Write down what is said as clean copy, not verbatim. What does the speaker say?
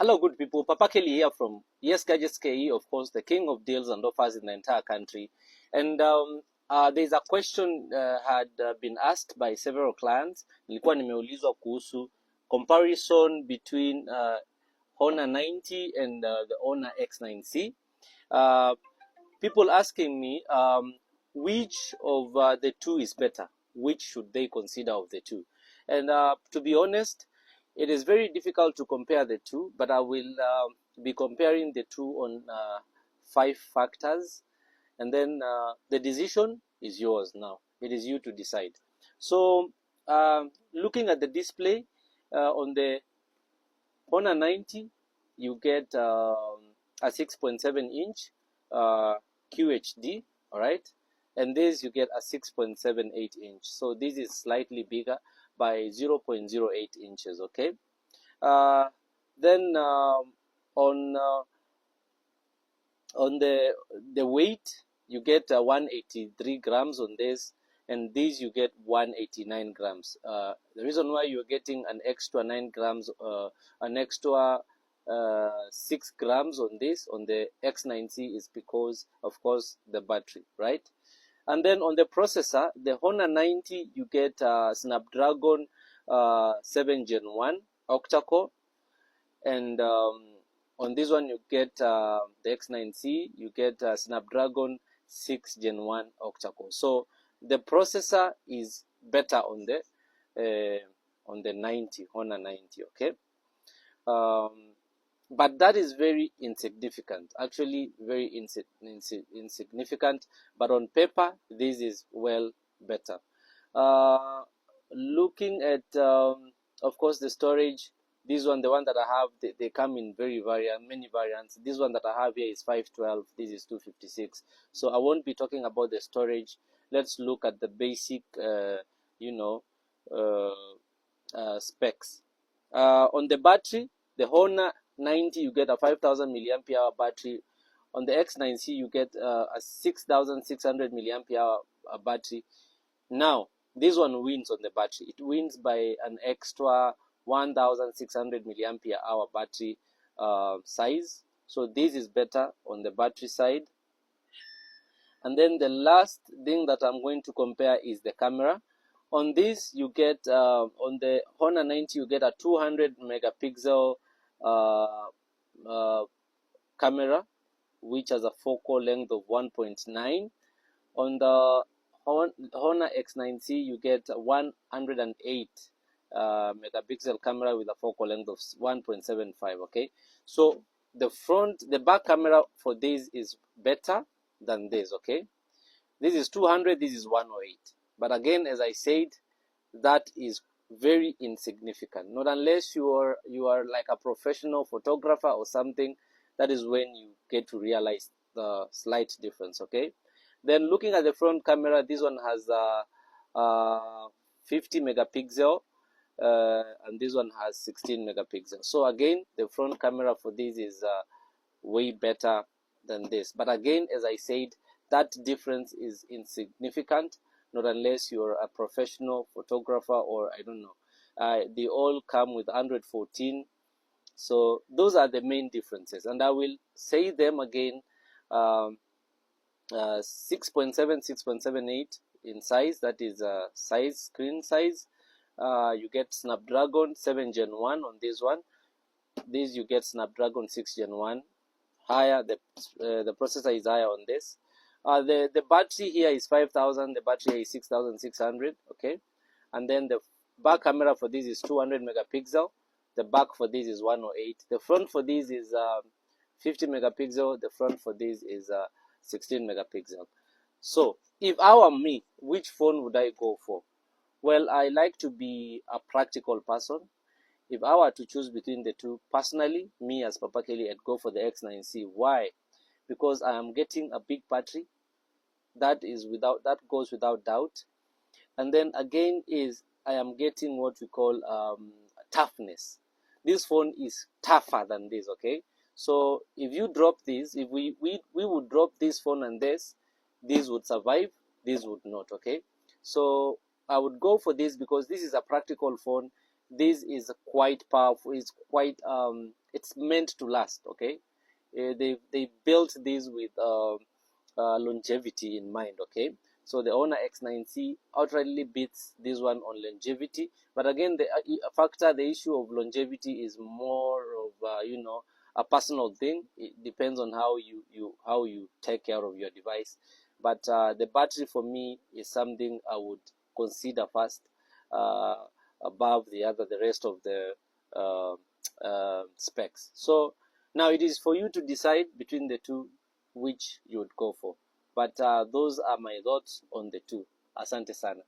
Hello, good people. Papa Kelly here from YesGadgetsKe, of course, the king of deals and offers in the entire country. And there's a question had been asked by several clients. Nilikuwa nimeulizwa kuhusu comparison between Honor 90 and the Honor X9c. People asking me which of the two is better. Which should they consider of the two? And to be honest, it is very difficult to compare the two, but I will be comparing the two on 5 factors, and then the decision is yours now. It is you to decide. So looking at the display on the Honor 90, you get a 6.7 inch QHD, all right, and this you get a 6.78 inch. So this is slightly bigger by 0.08 inches. Okay. Then on the weight, you get 183 grams on this, and these you get 189 grams. The reason why you're getting an extra 9 grams, an extra 6 grams on this, on the X9c, is because, of course, the battery, right? And then on the processor, the Honor 90, you get Snapdragon 7 Gen 1 octa-core, and on this one you get the X9c, you get Snapdragon 6 Gen 1 octa-core. So the processor is better on the 90, Honor 90, okay? But that is very insignificant, actually very insignificant, but on paper this is well better. Looking at of course the storage, this one, the one that I have, they come in many variants. This one that I have here is 512, this is 256. So I won't be talking about the storage. Let's look at the basic specs. On the battery, the Honor 90, you get a 5,000 milliampere hour battery. On the X9c, you get a 6,600 milliampere hour battery. Now, this one wins on the battery. It wins by an extra 1,600 milliampere hour battery size. So this is better on the battery side. And then the last thing that I'm going to compare is the camera. On this, you get on the Honor 90, you get a 200 megapixel camera, which has a focal length of 1.9. On the Honor X9c, you get 108 megapixel camera with a focal length of 1.75. okay, so the back camera for this is better than this. Okay, this is 200, this is 108, but again, as I said, that is very insignificant. Not unless you are like a professional photographer or something. That is when you get to realize the slight difference. Okay, then looking at the front camera, this one has 50 megapixel and this one has 16 megapixels. So again, the front camera for this is way better than this, but again, as I said, that difference is insignificant, not unless you're a professional photographer or I don't know. They all come with Android 14. So those are the main differences, and I will say them again. 6.7, 6.78 in size, that is screen size. You get Snapdragon 7 Gen 1 on this one. This you get Snapdragon 6 Gen 1. Higher, the processor is higher on this. The battery here is 5,000, the battery here is 6,600, okay? And then the back camera for this is 200 megapixel. The back for this is 108. The front for this is 50 megapixel. The front for this is 16 megapixel. So if I were me, which phone would I go for? Well, I like to be a practical person. If I were to choose between the two, personally, me as Papa Kelly, I'd go for the X9c. Why? Because I am getting a big battery. That goes without doubt. And then again is I am getting what we call toughness. This phone is tougher than this. Okay, so if you drop this, if we would drop this phone and this would survive, this would not. Okay, so I would go for this because this is a practical phone. This is quite powerful. It's quite it's meant to last. Okay, they built this with longevity in mind. Okay, so the Honor X9c outrightly beats this one on longevity. But again, the issue of longevity is more of a personal thing. It depends on how you take care of your device. But the battery for me is something I would consider first, above the rest of the specs. So now it is for you to decide between the two which you would go for. But those are my thoughts on the two. Asante sana.